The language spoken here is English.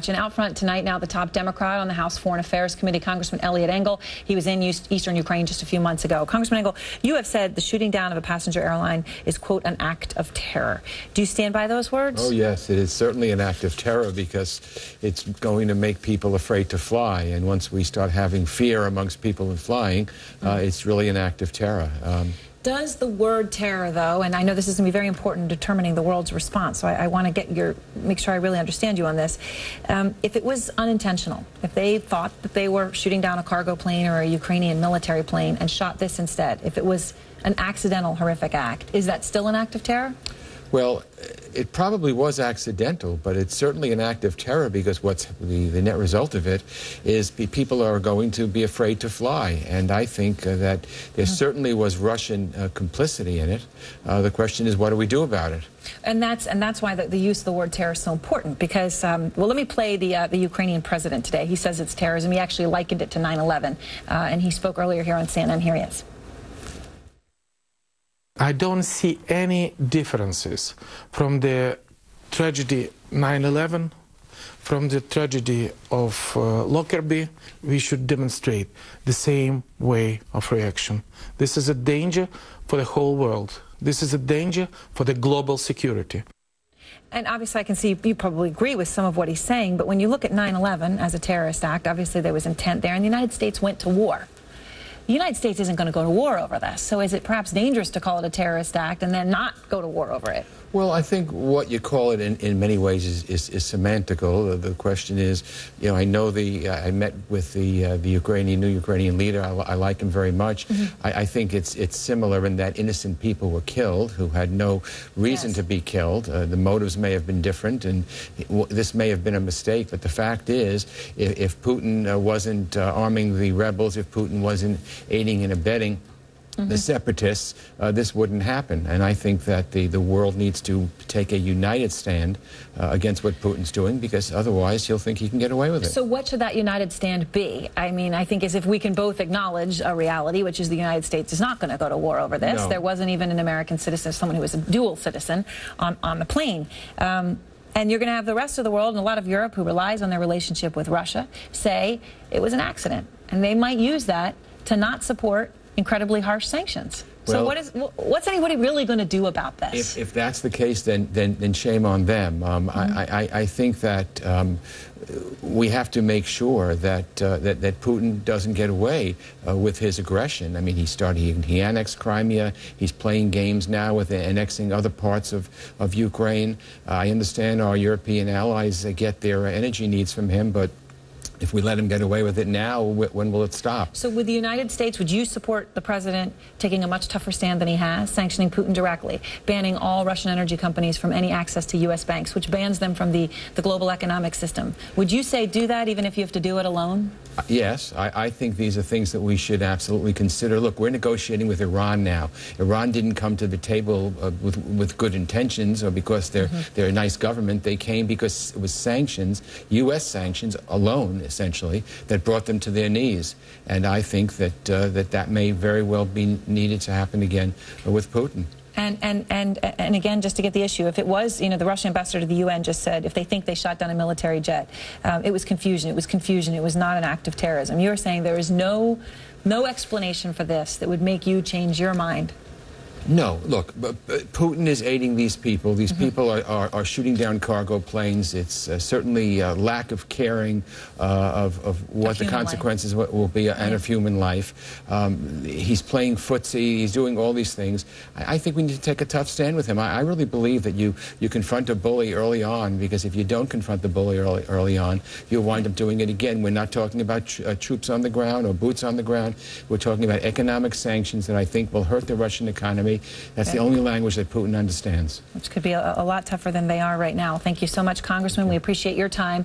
And out front tonight now, the top Democrat on the House Foreign Affairs Committee, Congressman Eliot Engel. He was in eastern Ukraine just a few months ago. Congressman Engel, you have said the shooting down of a passenger airline is, quote, an act of terror. Do you stand by those words? Oh, yes, it is certainly an act of terror because it's going to make people afraid to fly. And once we start having fear amongst people in flying, it's really an act of terror. Does the word terror, though, and I know this is going to be very important in determining the world's response, so I want to make sure I really understand you on this. If it was unintentional, if they thought that they were shooting down a cargo plane or a Ukrainian military plane and shot this instead, if it was an accidental, horrific act, is that still an act of terror? Well, it probably was accidental, but it's certainly an act of terror because what's the net result of it is people are going to be afraid to fly. And I think that there certainly was Russian complicity in it. The question is, what do we do about it? And that's why the use of the word terror is so important because, well, let me play the Ukrainian president today. He says it's terrorism. He actually likened it to 9/11, and he spoke earlier here on CNN. Here he is. I don't see any differences from the tragedy 9/11, from the tragedy of Lockerbie. We should demonstrate the same way of reaction. This is a danger for the whole world. This is a danger for the global security. And obviously I can see you probably agree with some of what he's saying, but when you look at 9/11 as a terrorist act, obviously there was intent there, and the United States went to war. The United States isn't going to go to war over this, so is it perhaps dangerous to call it a terrorist act and then not go to war over it? Well, I think what you call it in many ways is semantical. The question is, you know, I know I met with the new Ukrainian leader. I like him very much. I think it's similar in that innocent people were killed who had no reason to be killed. The motives may have been different, and this may have been a mistake. But the fact is, if Putin wasn't arming the rebels, if Putin wasn't aiding and abetting the separatists, this wouldn't happen. And I think that the world needs to take a united stand against what Putin's doing, because otherwise he'll think he can get away with it. So what should that united stand be? I mean, I think as if we can both acknowledge a reality, which is the United States is not going to go to war over this. No. There wasn't even an American citizen, someone who was a dual citizen on the plane. And you're going to have the rest of the world and a lot of Europe who relies on their relationship with Russia say it was an accident. And they might use that to not support incredibly harsh sanctions. Well, so what's anybody really going to do about this? If that's the case, then shame on them. I think that we have to make sure that Putin doesn't get away with his aggression. I mean, he annexed Crimea. He's playing games now with annexing other parts of Ukraine. I understand our European allies get their energy needs from him, but if we let him get away with it now, when will it stop? So with the United States, would you support the president taking a much tougher stand than he has, sanctioning Putin directly, banning all Russian energy companies from any access to U.S. banks, which bans them from the global economic system? Would you say do that even if you have to do it alone? Yes, I think these are things that we should absolutely consider. Look, we're negotiating with Iran now. Iran didn't come to the table with good intentions or because they're a nice government. They came because it was sanctions, U.S. sanctions alone, essentially, that brought them to their knees. And I think that that may very well be needed to happen again with Putin. And again, just to get the issue, if it was, you know, the Russian ambassador to the UN just said if they think they shot down a military jet, it was confusion. It was confusion. It was not an act of terrorism. You're saying there is no explanation for this that would make you change your mind. No, look, Putin is aiding these people. These people are shooting down cargo planes. It's certainly a lack of caring of what the consequences will be and of human life. He's playing footsie. He's doing all these things. I think we need to take a tough stand with him. I really believe that you confront a bully early on, because if you don't confront the bully early on, you'll wind up doing it again. We're not talking about troops on the ground or boots on the ground. We're talking about economic sanctions that I think will hurt the Russian economy. That's the only language that Putin understands. Which could be a lot tougher than they are right now. Thank you so much, Congressman. We appreciate your time.